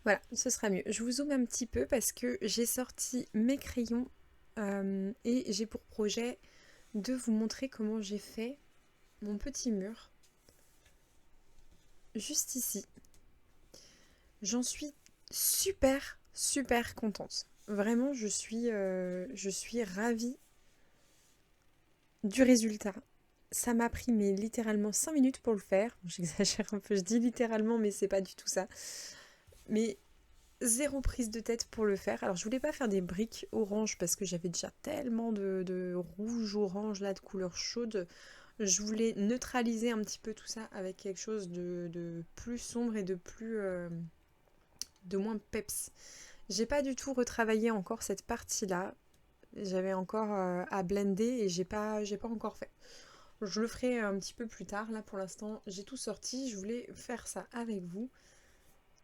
Voilà, ce sera mieux. Je vous zoome un petit peu parce que j'ai sorti mes crayons et j'ai pour projet de vous montrer comment j'ai fait mon petit mur juste ici. J'en suis super, super contente. Vraiment, je suis ravie du résultat. Ça m'a pris mais littéralement 5 minutes pour le faire. J'exagère un peu, je dis littéralement, mais c'est pas du tout ça. Mais zéro prise de tête pour le faire. Alors je voulais pas faire des briques orange parce que j'avais déjà tellement de rouge orange là de couleur chaude. Je voulais neutraliser un petit peu tout ça avec quelque chose de plus sombre et de moins peps. J'ai pas du tout retravaillé encore cette partie là. J'avais encore à blender et j'ai pas encore fait. Je le ferai un petit peu plus tard. Là pour l'instant j'ai tout sorti. Je voulais faire ça avec vous.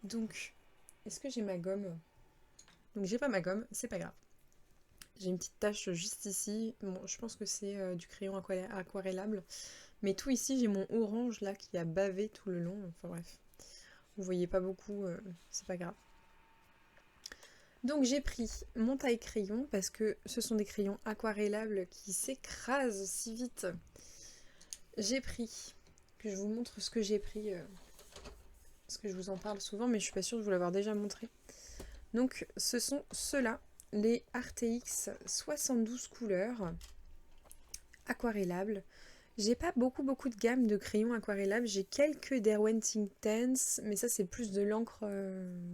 Donc est-ce que j'ai ma gomme? Donc j'ai pas ma gomme, c'est pas grave. J'ai une petite tache juste ici. Bon, je pense que c'est du crayon aquarellable. Mais tout ici, j'ai mon orange là qui a bavé tout le long. Enfin bref, vous voyez pas beaucoup, c'est pas grave. Donc j'ai pris mon taille crayon parce que ce sont des crayons aquarellables qui s'écrasent si vite. J'ai pris, que je vous montre ce que j'ai pris, parce que je vous en parle souvent, mais je suis pas sûre de vous l'avoir déjà montré. Donc ce sont ceux-là, les RTX 72 couleurs aquarellables. J'ai pas beaucoup de gamme de crayons aquarellables, j'ai quelques Derwent Intense, mais ça c'est plus de l'encre,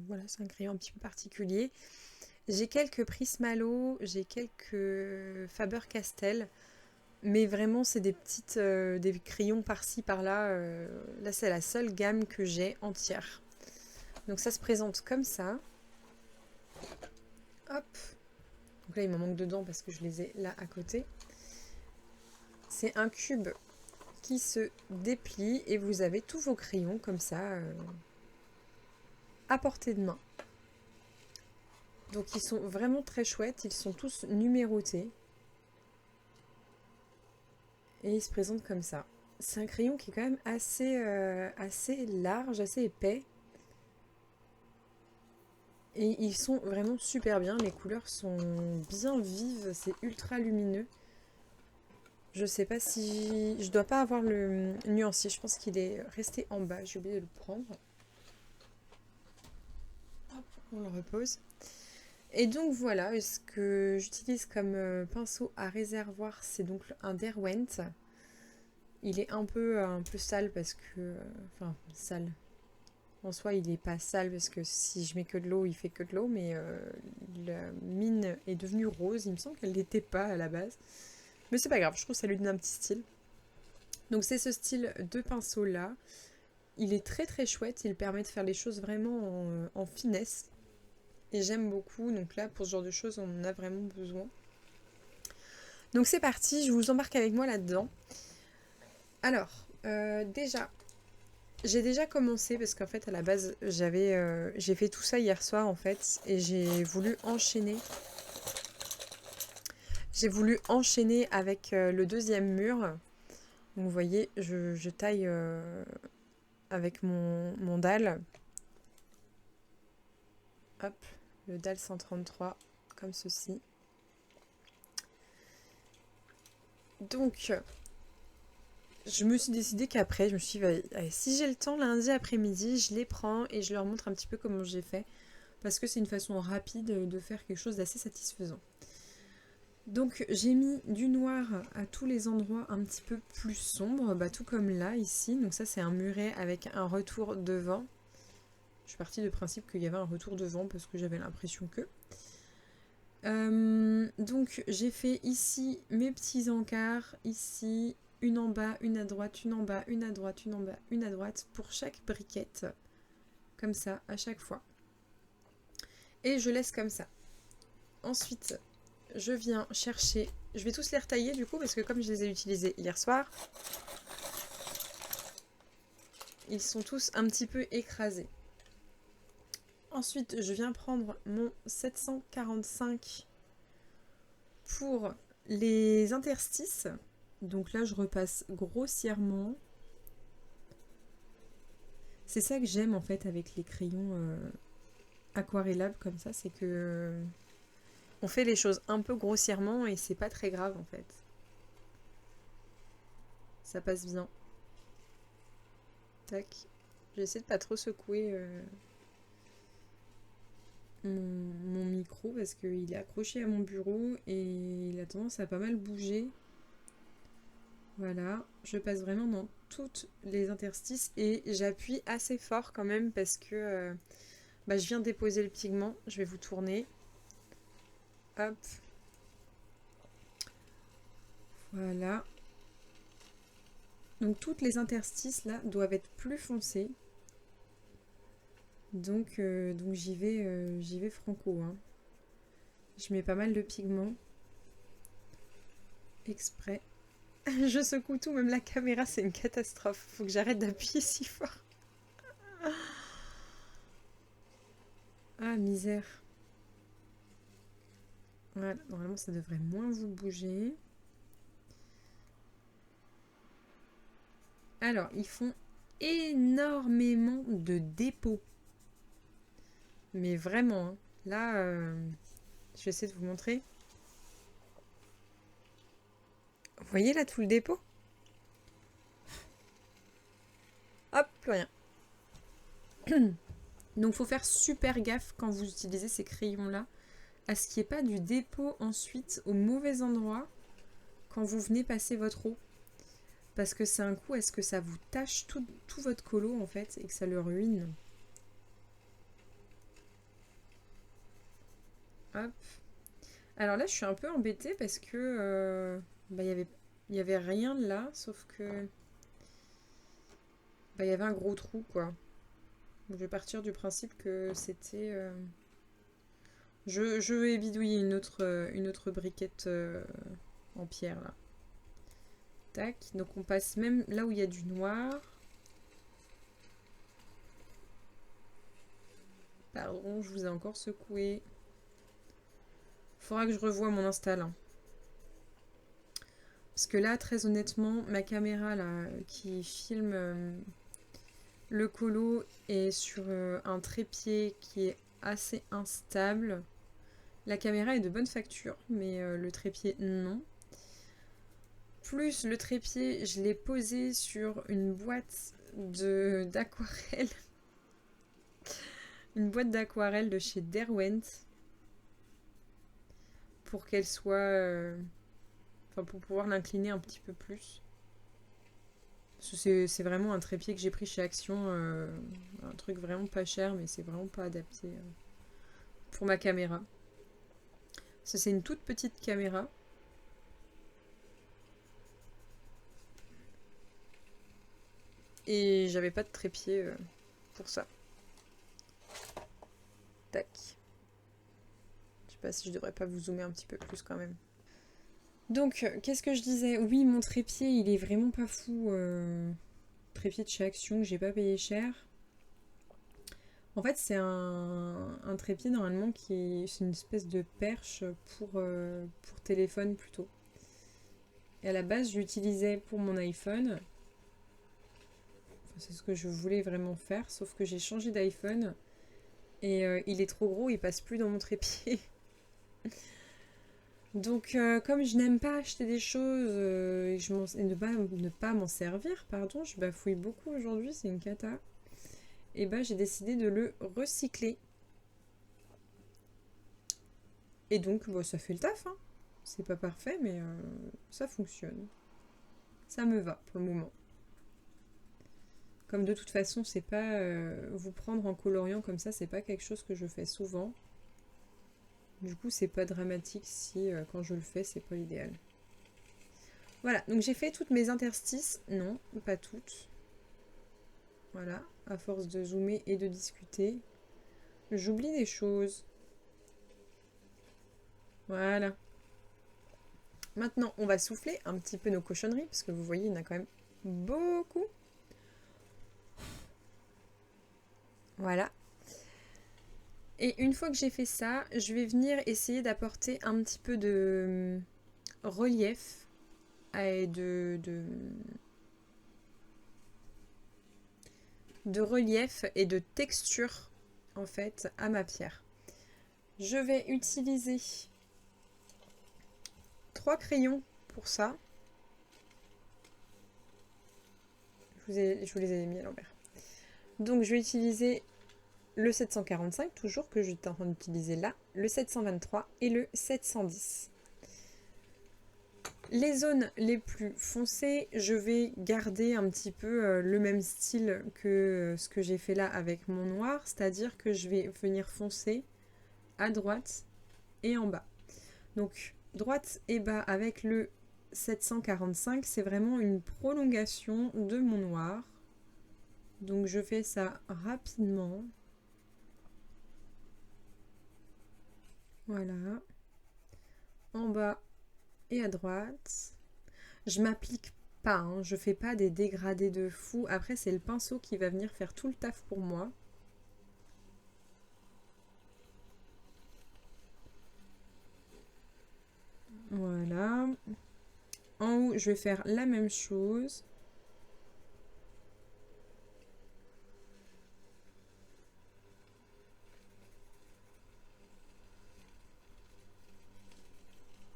voilà, c'est un crayon un petit peu particulier. J'ai quelques Prismalo, j'ai quelques Faber-Castell, mais vraiment c'est des petites des crayons par-ci par-là. Là c'est la seule gamme que j'ai entière. Donc ça se présente comme ça. Hop. Donc là il m'en manque dedans parce que je les ai là à côté. C'est un cube qui se déplie et vous avez tous vos crayons comme ça à portée de main. Donc ils sont vraiment très chouettes, ils sont tous numérotés et ils se présentent comme ça. C'est un crayon qui est quand même assez large, assez épais. Et ils sont vraiment super bien, les couleurs sont bien vives, c'est ultra lumineux. Je sais pas si... Je dois pas avoir le nuancier, je pense qu'il est resté en bas, j'ai oublié de le prendre. Hop, on le repose. Et donc voilà, ce que j'utilise comme pinceau à réservoir, c'est donc un Derwent. Il est un peu sale parce que... enfin, sale. En soi, il est pas sale parce que si je mets que de l'eau, il fait que de l'eau, mais la mine est devenue rose. Il me semble qu'elle l'était pas à la base. Mais c'est pas grave, je trouve que ça lui donne un petit style. Donc c'est ce style de pinceau là. Il est très très chouette, il permet de faire les choses vraiment en finesse. Et j'aime beaucoup, donc là pour ce genre de choses on en a vraiment besoin. Donc c'est parti, je vous embarque avec moi là-dedans. Alors, j'ai déjà commencé parce qu'en fait à la base j'ai fait tout ça hier soir en fait et j'ai voulu enchaîner. J'ai voulu enchaîner avec le deuxième mur. Donc vous voyez, je taille avec mon dalle. Hop, le dalle 133 comme ceci. Donc je me suis décidé qu'après, je me suis dit, allez, si j'ai le temps lundi après-midi, je les prends et je leur montre un petit peu comment j'ai fait. Parce que c'est une façon rapide de faire quelque chose d'assez satisfaisant. Donc j'ai mis du noir à tous les endroits un petit peu plus sombres, tout comme là, ici. Donc ça c'est un muret avec un retour de vent. Je suis partie du principe qu'il y avait un retour de vent parce que j'avais l'impression que... donc j'ai fait ici mes petits encarts, ici une en bas, une à droite, une en bas, une à droite, une en bas, une à droite pour chaque briquette, comme ça à chaque fois. Et je laisse comme ça. Ensuite, je viens chercher, je vais tous les retailler du coup parce que comme je les ai utilisés hier soir, ils sont tous un petit peu écrasés. Ensuite, je viens prendre mon 745 pour les interstices. Donc là, je repasse grossièrement. C'est ça que j'aime en fait avec les crayons aquarellable comme ça, c'est que on fait les choses un peu grossièrement et c'est pas très grave en fait. Ça passe bien. Tac. J'essaie de pas trop secouer mon micro parce qu'il est accroché à mon bureau et il a tendance à pas mal bouger. Voilà, je passe vraiment dans toutes les interstices et j'appuie assez fort quand même parce que je viens déposer le pigment. Je vais vous tourner. Hop. Voilà. Donc toutes les interstices là doivent être plus foncées. Donc j'y vais franco. Hein. Je mets pas mal de pigment. Exprès. Je secoue tout, même la caméra, c'est une catastrophe. Faut que j'arrête d'appuyer si fort. Ah, misère. Voilà, normalement ça devrait moins vous bouger. Alors, ils font énormément de dépôts. Mais vraiment, hein. Là, je vais essayer de vous montrer. Vous voyez là tout le dépôt? Hop, plus rien. Donc, faut faire super gaffe quand vous utilisez ces crayons-là à ce qu'il n'y ait pas du dépôt ensuite au mauvais endroit quand vous venez passer votre eau. Parce que c'est un coup à ce que ça vous tâche tout votre colo en fait et que ça le ruine. Hop. Alors là, je suis un peu embêtée parce que il y avait rien là, sauf que il y avait un gros trou quoi. Donc, je vais partir du principe que c'était. Je vais bidouiller une autre briquette en pierre là. Tac. Donc on passe même là où il y a du noir. Pardon, je vous ai encore secoué. Faudra que je revoie mon install. Hein. Parce que là, très honnêtement, ma caméra là, qui filme le colo est sur un trépied qui est assez instable. La caméra est de bonne facture, mais le trépied, non. Plus le trépied, je l'ai posé sur une boîte d'aquarelle. Une boîte d'aquarelle de chez Derwent. Pour qu'elle soit... pour pouvoir l'incliner un petit peu plus. Parce que c'est vraiment un trépied que j'ai pris chez Action. Un truc vraiment pas cher, mais c'est vraiment pas adapté pour ma caméra. Ça, c'est une toute petite caméra. Et j'avais pas de trépied pour ça. Tac. Je sais pas si je devrais pas vous zoomer un petit peu plus quand même. Donc, qu'est-ce que je disais? Oui, mon trépied, il est vraiment pas fou. Trépied de chez Action que j'ai pas payé cher. En fait, c'est un trépied normalement c'est une espèce de perche pour téléphone plutôt. Et à la base, je l'utilisais pour mon iPhone. Enfin, c'est ce que je voulais vraiment faire, sauf que j'ai changé d'iPhone et il est trop gros, il passe plus dans mon trépied. Donc, comme je n'aime pas acheter des choses et ne pas m'en servir, pardon, je bafouille beaucoup aujourd'hui, c'est une cata. Et j'ai décidé de le recycler. Et donc, ça fait le taf. Hein. C'est pas parfait, mais ça fonctionne. Ça me va pour le moment. Comme de toute façon, c'est pas vous prendre en coloriant comme ça, c'est pas quelque chose que je fais souvent. Du coup, c'est pas dramatique si quand je le fais, c'est pas l'idéal. Voilà, donc j'ai fait toutes mes interstices. Non, pas toutes. Voilà, à force de zoomer et de discuter, j'oublie des choses. Voilà. Maintenant, on va souffler un petit peu nos cochonneries, parce que vous voyez, il y en a quand même beaucoup. Voilà. Et une fois que j'ai fait ça, je vais venir essayer d'apporter un petit peu de relief et de relief et de texture en fait à ma pierre. Je vais utiliser 3 crayons pour ça. Je vous les ai mis à l'envers. Donc je vais utiliser le 745, toujours que j'étais en train d'utiliser là, le 723 et le 710. Les zones les plus foncées, je vais garder un petit peu le même style que ce que j'ai fait là avec mon noir, c'est-à-dire que je vais venir foncer à droite et en bas. Donc droite et bas avec le 745, c'est vraiment une prolongation de mon noir. Donc je fais ça rapidement. Voilà. En bas et à droite. Je m'applique pas, hein, je fais pas des dégradés de fou. Après, c'est le pinceau qui va venir faire tout le taf pour moi. Voilà. En haut, je vais faire la même chose.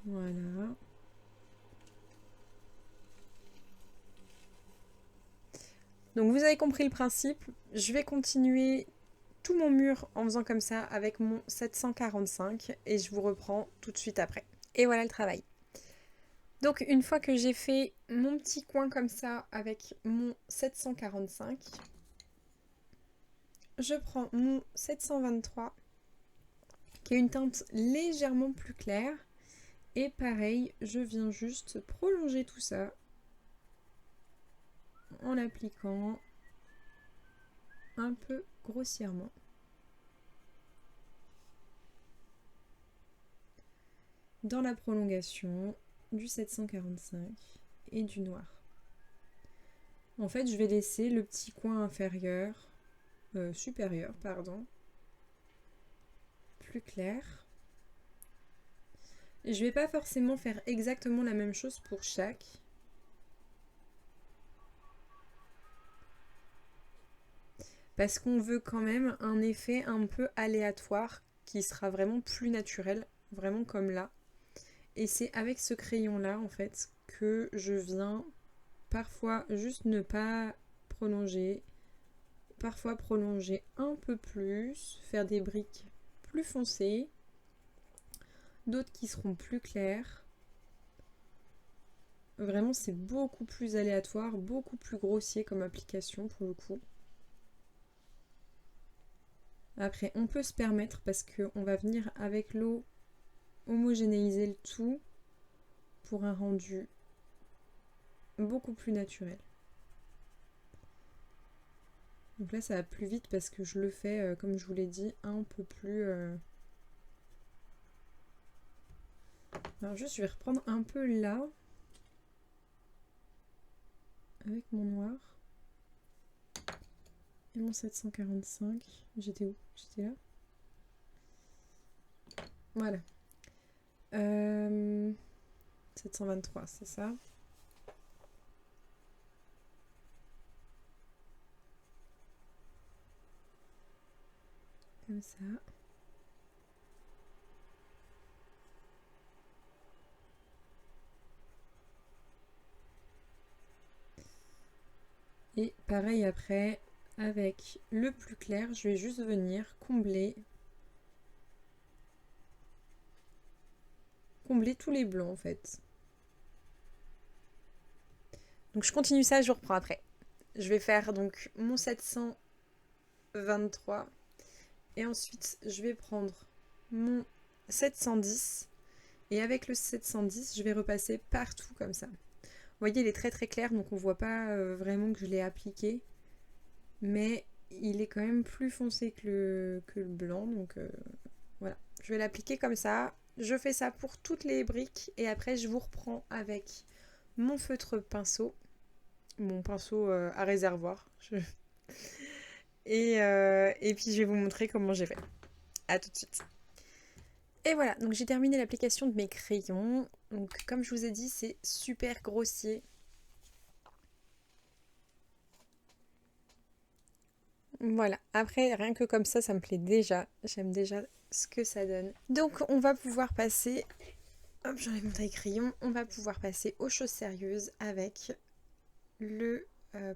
Voilà. Donc vous avez compris le principe. Je vais continuer tout mon mur en faisant comme ça avec mon 745 et je vous reprends tout de suite après. Et voilà le travail. Donc une fois que j'ai fait mon petit coin comme ça avec mon 745, je prends mon 723 qui a une teinte légèrement plus claire et pareil, je viens juste prolonger tout ça en l'appliquant un peu grossièrement. Dans la prolongation du 745 et du noir. En fait, je vais laisser le petit coin inférieur, supérieur, pardon, plus clair. Et je vais pas forcément faire exactement la même chose pour chaque. Parce qu'on veut quand même un effet un peu aléatoire qui sera vraiment plus naturel, vraiment comme là. Et c'est avec ce crayon-là, en fait, que je viens parfois juste ne pas prolonger, parfois prolonger un peu plus, faire des briques plus foncées, d'autres qui seront plus claires. Vraiment, c'est beaucoup plus aléatoire, beaucoup plus grossier comme application pour le coup. Après, on peut se permettre parce qu'on va venir avec l'eau homogénéiser le tout pour un rendu beaucoup plus naturel. Donc là, ça va plus vite parce que je le fais, comme je vous l'ai dit, un peu plus... Alors juste, je vais reprendre un peu là, avec mon noir. Et mon 745. J'étais où? J'étais là. Voilà. 723, c'est ça. Comme ça. Et pareil après, avec le plus clair, je vais juste venir combler tous les blancs en fait. Donc je continue ça, je reprends après. Je vais faire donc mon 723 et ensuite je vais prendre mon 710 et avec le 710 je vais repasser partout comme ça. Vous voyez, il est très très clair, donc on voit pas vraiment que je l'ai appliqué, mais il est quand même plus foncé que le blanc, donc voilà. Je vais l'appliquer comme ça. Je fais ça pour toutes les briques et après je vous reprends avec mon feutre pinceau, mon pinceau à réservoir. Et puis je vais vous montrer comment j'ai fait. A tout de suite. Et voilà, donc j'ai terminé l'application de mes crayons. Donc comme je vous ai dit, c'est super grossier. Voilà, après, rien que comme ça me plaît déjà. J'aime déjà ce que ça donne. Donc, on va pouvoir passer... Hop, j'enlève mon taille-crayon. On va pouvoir passer aux choses sérieuses avec le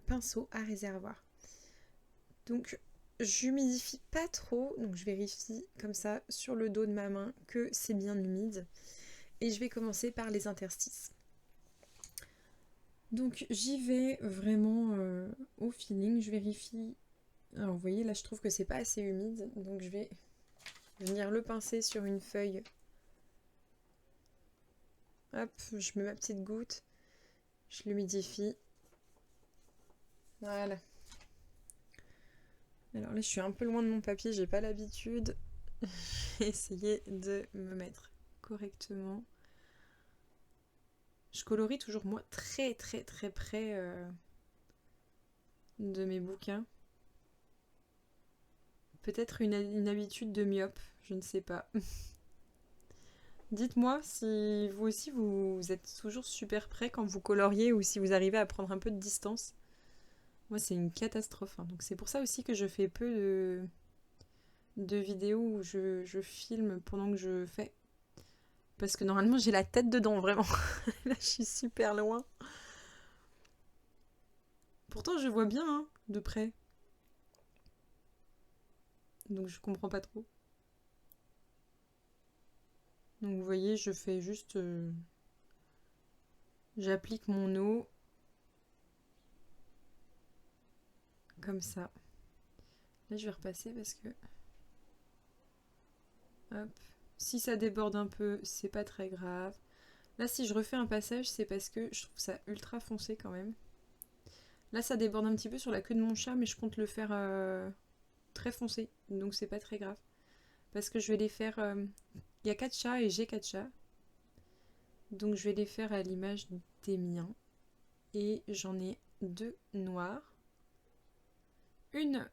pinceau à réservoir. Donc, j'humidifie pas trop. Donc, je vérifie comme ça sur le dos de ma main que c'est bien humide. Et je vais commencer par les interstices. Donc, j'y vais vraiment au feeling. Je vérifie. Alors, vous voyez, là, je trouve que c'est pas assez humide. Donc, je vais venir le pincer sur une feuille. Hop, je mets ma petite goutte. Je l'humidifie. Voilà. Alors là, je suis un peu loin de mon papier, j'ai pas l'habitude. J'ai essayé de me mettre correctement. Je colorie toujours moi très très très près de mes bouquins. Peut-être une habitude de myope, je ne sais pas. Dites-moi si vous aussi vous êtes toujours super près quand vous coloriez ou si vous arrivez à prendre un peu de distance. Moi c'est une catastrophe, hein. Donc c'est pour ça aussi que je fais peu de vidéos où je filme pendant que je fais. Parce que normalement j'ai la tête dedans, vraiment. Là je suis super loin. Pourtant je vois bien hein, de près. Donc je comprends pas trop. Donc vous voyez, je fais juste... j'applique mon eau. Comme ça. Là je vais repasser parce que... Hop. Si ça déborde un peu, c'est pas très grave. Là si je refais un passage, c'est parce que je trouve ça ultra foncé quand même. Là ça déborde un petit peu sur la queue de mon chat, mais je compte le faire très foncé. Donc c'est pas très grave. Parce que je vais les faire... Il y a 4 chats et j'ai 4 chats. Donc je vais les faire à l'image des miens. Et j'en ai 2 noirs. Une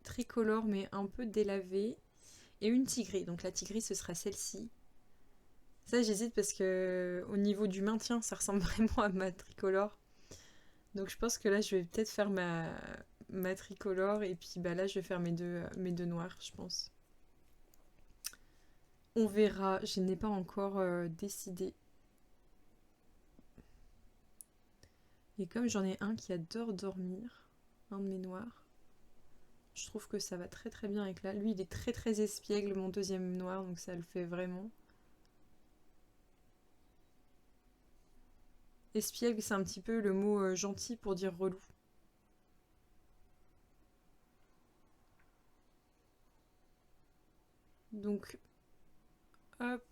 tricolore mais un peu délavée. Et une tigrée. Donc la tigrée ce sera celle-ci. Ça j'hésite parce que au niveau du maintien ça ressemble vraiment à ma tricolore. Donc je pense que là je vais peut-être faire ma tricolore. Et puis bah là je vais faire mes deux noirs je pense. On verra. Je n'ai pas encore décidé. Et comme j'en ai un qui adore dormir, un de mes noirs, je trouve que ça va très très bien avec là. Lui, il est très très espiègle, mon deuxième noir, donc ça le fait vraiment. Espiègle, c'est un petit peu le mot gentil pour dire relou. Donc, hop.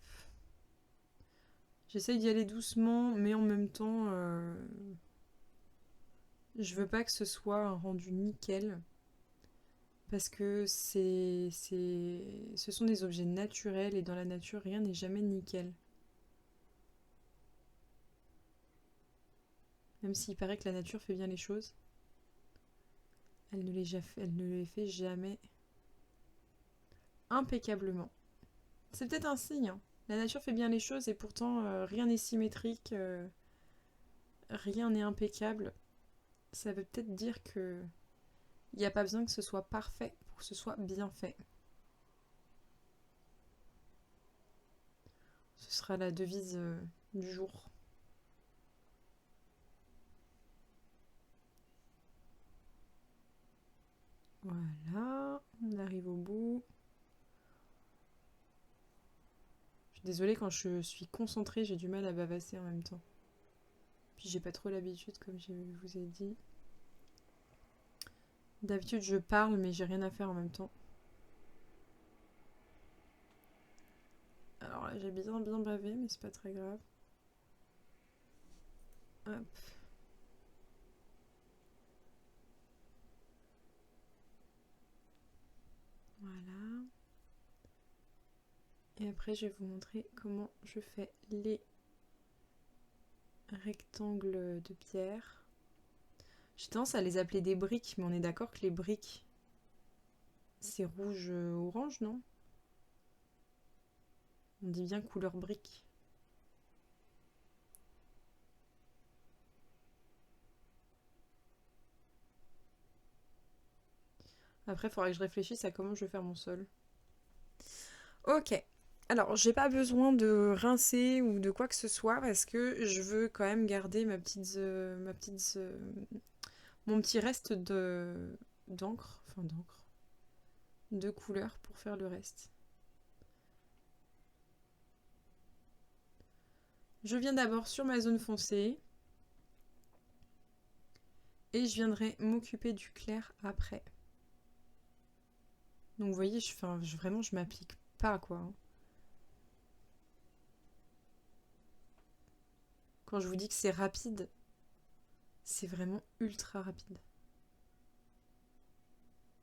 J'essaye d'y aller doucement, mais en même temps, je veux pas que ce soit un rendu nickel. Parce que ce sont des objets naturels et dans la nature, rien n'est jamais nickel. Même s'il paraît que la nature fait bien les choses, elle ne les fait jamais impeccablement. C'est peut-être un signe, hein. La nature fait bien les choses et pourtant rien n'est symétrique, rien n'est impeccable. Ça veut peut-être dire que il n'y a pas besoin que ce soit parfait pour que ce soit bien fait. Ce sera la devise du jour. Voilà, on arrive au bout. Je suis désolée, quand je suis concentrée, j'ai du mal à bavasser en même temps. Puis j'ai pas trop l'habitude, comme je vous ai dit. D'habitude, je parle, mais j'ai rien à faire en même temps. Alors là, j'ai bien bavé, mais c'est pas très grave. Hop. Voilà. Et après, je vais vous montrer comment je fais les rectangles de pierre. J'ai tendance à les appeler des briques, mais on est d'accord que les briques, c'est rouge-orange, non? On dit bien couleur brique. Après, il faudra que je réfléchisse à comment je vais faire mon sol. Ok. Alors, j'ai pas besoin de rincer ou de quoi que ce soit parce que je veux quand même garder mon petit reste de d'encre, de couleur pour faire le reste. Je viens d'abord sur ma zone foncée et je viendrai m'occuper du clair après. Donc vous voyez, vraiment je m'applique pas quoi. Quand je vous dis que c'est rapide, c'est vraiment ultra rapide.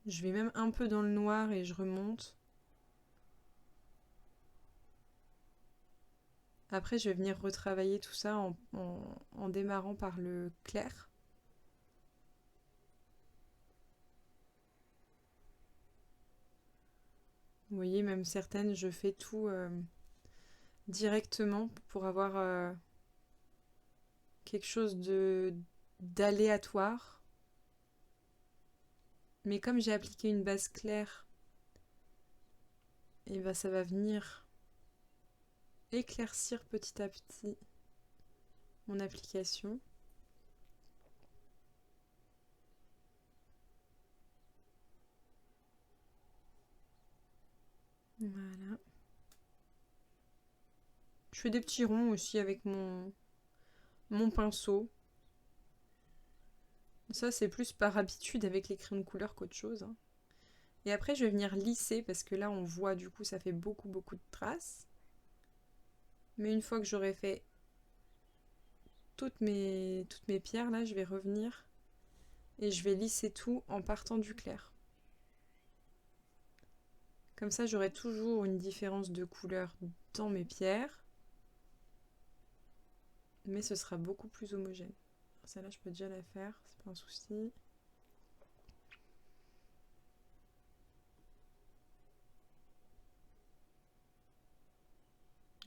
Je vais même un peu dans le noir et je remonte. Après, je vais venir retravailler tout ça en démarrant par le clair. Vous voyez, même certaines, je fais tout directement pour avoir quelque chose d'aléatoire. Mais comme j'ai appliqué une base claire, et ben ça va venir éclaircir petit à petit mon application. Voilà. Je fais des petits ronds aussi avec mon pinceau. Ça, c'est plus par habitude avec les crayons de couleur qu'autre chose. Hein. Et après, je vais venir lisser parce que là, on voit, du coup, ça fait beaucoup, beaucoup de traces. Mais une fois que j'aurai fait toutes mes pierres, là, je vais revenir et je vais lisser tout en partant du clair. Comme ça, j'aurai toujours une différence de couleur dans mes pierres. Mais ce sera beaucoup plus homogène. Celle-là, je peux déjà la faire, c'est pas un souci.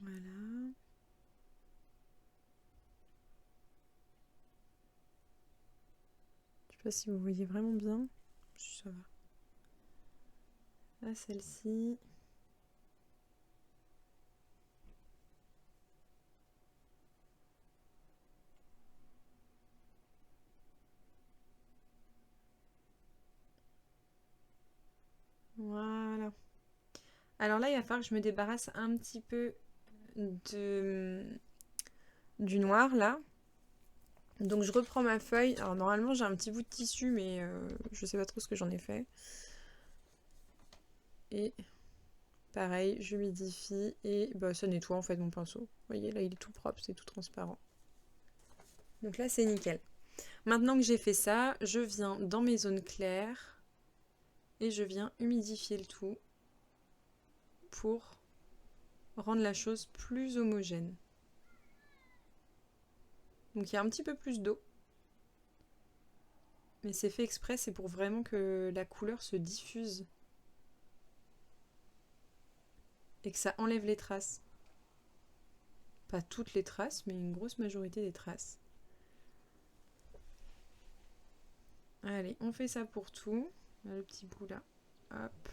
Voilà. Je sais pas si vous voyez vraiment bien. Ça va. Là, celle-ci. Voilà. Alors là, il va falloir que je me débarrasse un petit peu du noir, là. Donc je reprends ma feuille. Alors normalement, j'ai un petit bout de tissu, mais je sais pas trop ce que j'en ai fait. Et pareil, j'humidifie et bah, ça nettoie en fait mon pinceau. Vous voyez, là, il est tout propre, c'est tout transparent. Donc là, c'est nickel. Maintenant que j'ai fait ça, je viens dans mes zones claires et je viens humidifier le tout pour rendre la chose plus homogène. Donc il y a un petit peu plus d'eau. Mais c'est fait exprès, c'est pour vraiment que la couleur se diffuse. Et que ça enlève les traces. Pas toutes les traces, mais une grosse majorité des traces. Allez, on fait ça pour tout. Là, le petit bout là. Hop.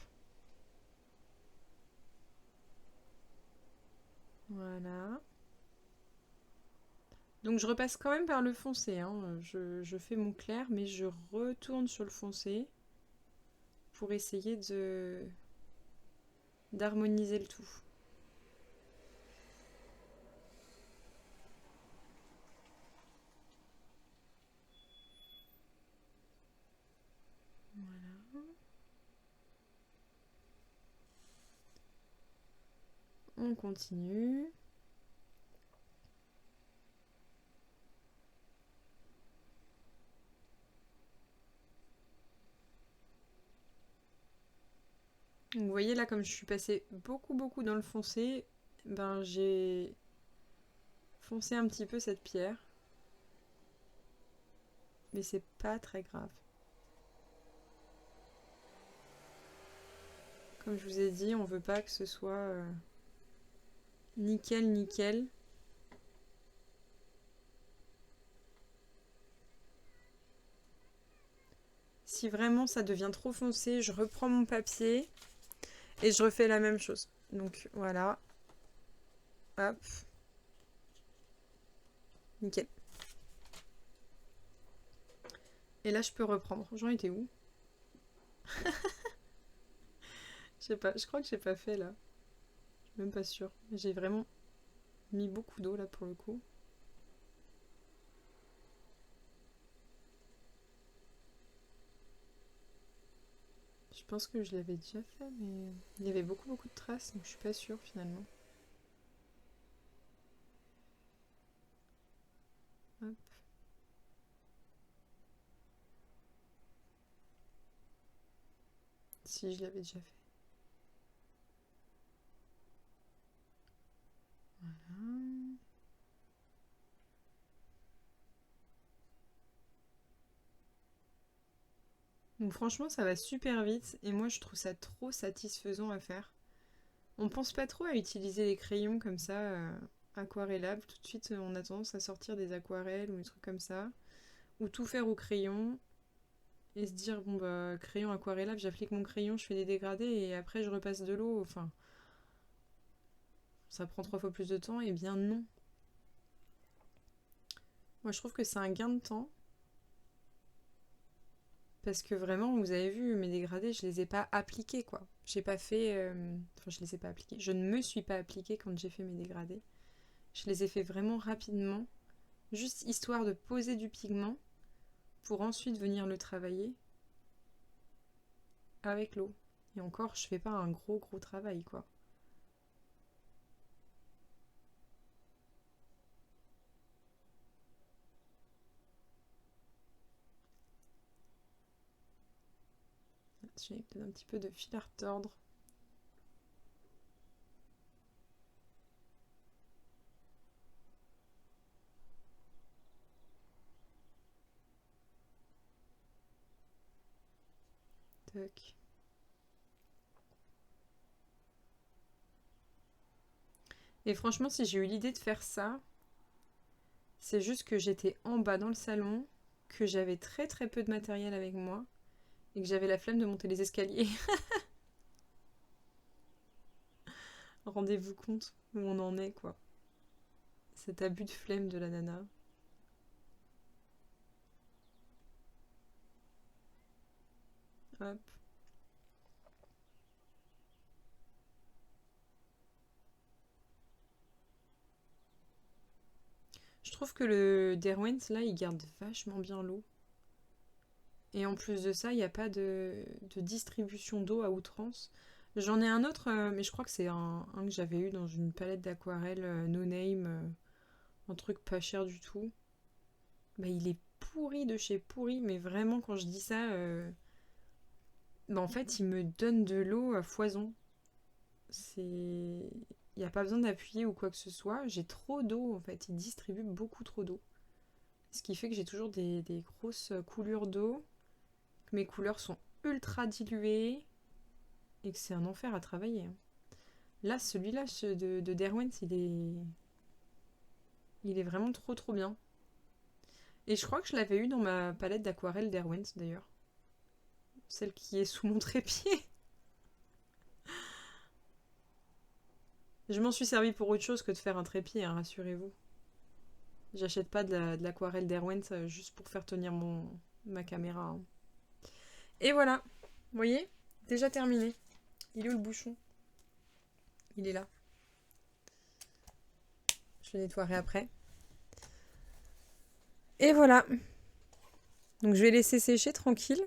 Voilà. Donc je repasse quand même par le foncé. Hein. Je fais mon clair, mais je retourne sur le foncé pour essayer d'harmoniser le tout. Voilà. On continue. Donc, vous voyez là, comme je suis passée beaucoup dans le foncé, ben j'ai foncé un petit peu cette pierre. Mais c'est pas très grave. Comme je vous ai dit, on veut pas que ce soit nickel. si vraiment ça devient trop foncé, je reprends mon papier et je refais la même chose. Donc voilà. Hop. Nickel. Et là, je peux reprendre. J'en étais où? Je sais pas, je crois que j'ai pas fait là. Je suis même pas sûre. J'ai vraiment mis beaucoup d'eau là pour le coup. Je pense que je l'avais déjà fait, mais il y avait beaucoup de traces, donc je suis pas sûre finalement. Hop. Si, je l'avais déjà fait. Voilà. Donc franchement, ça va super vite et moi je trouve ça trop satisfaisant à faire. On pense pas trop à utiliser les crayons comme ça, aquarellables. Tout de suite, on a tendance à sortir des aquarelles ou des trucs comme ça. Ou tout faire au crayon et se dire, bon bah, crayon aquarellable, j'applique mon crayon, je fais des dégradés et après je repasse de l'eau. Enfin, ça prend 3 fois plus de temps. Eh bien non. Moi je trouve que c'est un gain de temps. Parce que vraiment, vous avez vu, mes dégradés, je les ai pas appliqués, quoi. J'ai pas fait... Enfin, je les ai pas appliqués. Je ne me suis pas appliquée quand j'ai fait mes dégradés. Je les ai fait vraiment rapidement. Juste histoire de poser du pigment pour ensuite venir le travailler avec l'eau. Et encore, je fais pas un gros travail, quoi. J'ai peut-être un petit peu de fil à retordre. Tac. Et franchement, si j'ai eu l'idée de faire ça, c'est juste que j'étais en bas dans le salon, que j'avais très peu de matériel avec moi, et que j'avais la flemme de monter les escaliers. Rendez-vous compte où on en est, quoi. Cet abus de flemme de la nana. Hop. Je trouve que le Derwent, là, il garde vachement bien l'eau. Et en plus de ça, il n'y a pas de distribution d'eau à outrance. J'en ai un autre, mais je crois que c'est un que j'avais eu dans une palette d'aquarelle no name, un truc pas cher du tout. Bah, il est pourri de chez pourri, mais vraiment, quand je dis ça, bah, en fait, il me donne de l'eau à foison. C'est... Il n'y a pas besoin d'appuyer ou quoi que ce soit. J'ai trop d'eau, en fait. Il distribue beaucoup trop d'eau. Ce qui fait que j'ai toujours des grosses coulures d'eau. Mes couleurs sont ultra diluées. Et que c'est un enfer à travailler. Là, celui-là de Derwent, il est vraiment trop bien. Et je crois que je l'avais eu dans ma palette d'aquarelle Derwent, d'ailleurs. Celle qui est sous mon trépied. Je m'en suis servi pour autre chose que de faire un trépied, hein, rassurez-vous. J'achète pas de l'aquarelle Derwent juste pour faire tenir ma caméra. Hein. Et voilà, vous voyez, déjà terminé. Il est où le bouchon? Il est là. Je le nettoierai après. Et voilà. Donc je vais laisser sécher tranquille.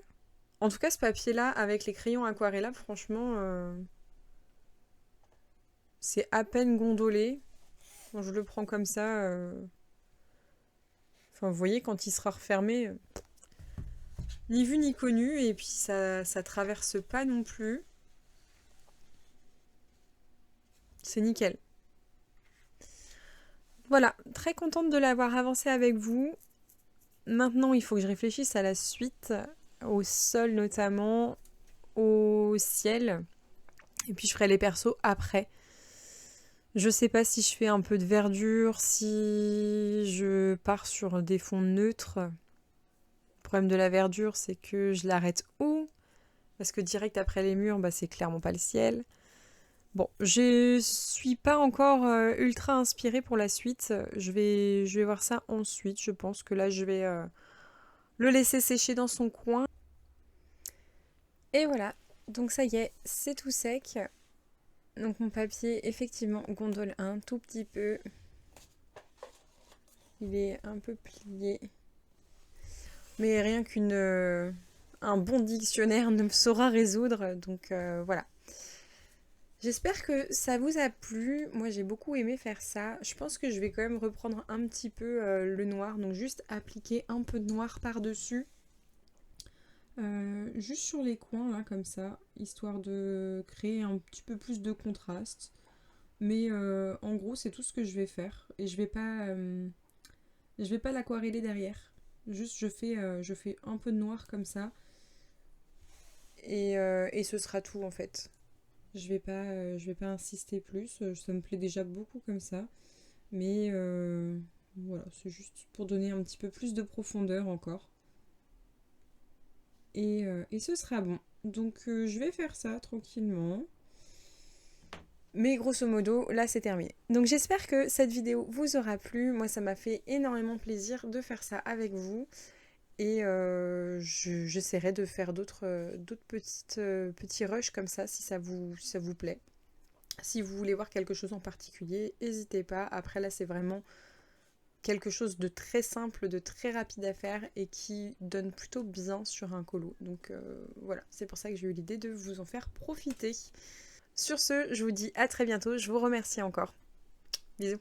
En tout cas, ce papier-là, avec les crayons aquarellables, franchement, c'est à peine gondolé. Quand je le prends comme ça... Enfin, vous voyez, quand il sera refermé, ni vu ni connu, et puis ça traverse pas non plus. C'est nickel. Voilà, très contente de l'avoir avancé avec vous. Maintenant, il faut que je réfléchisse à la suite, au sol notamment, au ciel. Et puis je ferai les persos après. Je sais pas si je fais un peu de verdure, si je pars sur des fonds neutres. problème de la verdure, c'est que je l'arrête où? Parce que direct après les murs, bah, c'est clairement pas le ciel. Bon, je suis pas encore ultra inspirée pour la suite. Je vais voir ça ensuite. Je pense que là, je vais le laisser sécher dans son coin. Et voilà, donc ça y est, c'est tout sec. Donc mon papier, effectivement, gondole un tout petit peu. Il est un peu plié. Mais rien un bon dictionnaire ne me saura résoudre. Donc voilà. J'espère que ça vous a plu. Moi, j'ai beaucoup aimé faire ça. Je pense que je vais quand même reprendre un petit peu le noir. Donc juste appliquer un peu de noir par-dessus. Juste sur les coins, là, comme ça. Histoire de créer un petit peu plus de contraste. Mais en gros, c'est tout ce que je vais faire. Et je vais pas l'aquareller derrière. Juste, je fais un peu de noir comme ça. Et ce sera tout, en fait. Je vais pas insister plus. Ça me plaît déjà beaucoup comme ça. Mais voilà, c'est juste pour donner un petit peu plus de profondeur encore. Et ce sera bon. Donc je vais faire ça tranquillement. Mais grosso modo, là c'est terminé. Donc j'espère que cette vidéo vous aura plu. Moi ça m'a fait énormément plaisir de faire ça avec vous. Et j'essaierai de faire d'autres petits rushs comme ça si ça vous plaît. Si vous voulez voir quelque chose en particulier, n'hésitez pas. Après là c'est vraiment quelque chose de très simple, de très rapide à faire et qui donne plutôt bien sur un colo. Donc voilà, c'est pour ça que j'ai eu l'idée de vous en faire profiter. Sur ce, je vous dis à très bientôt. Je vous remercie encore. Bisous.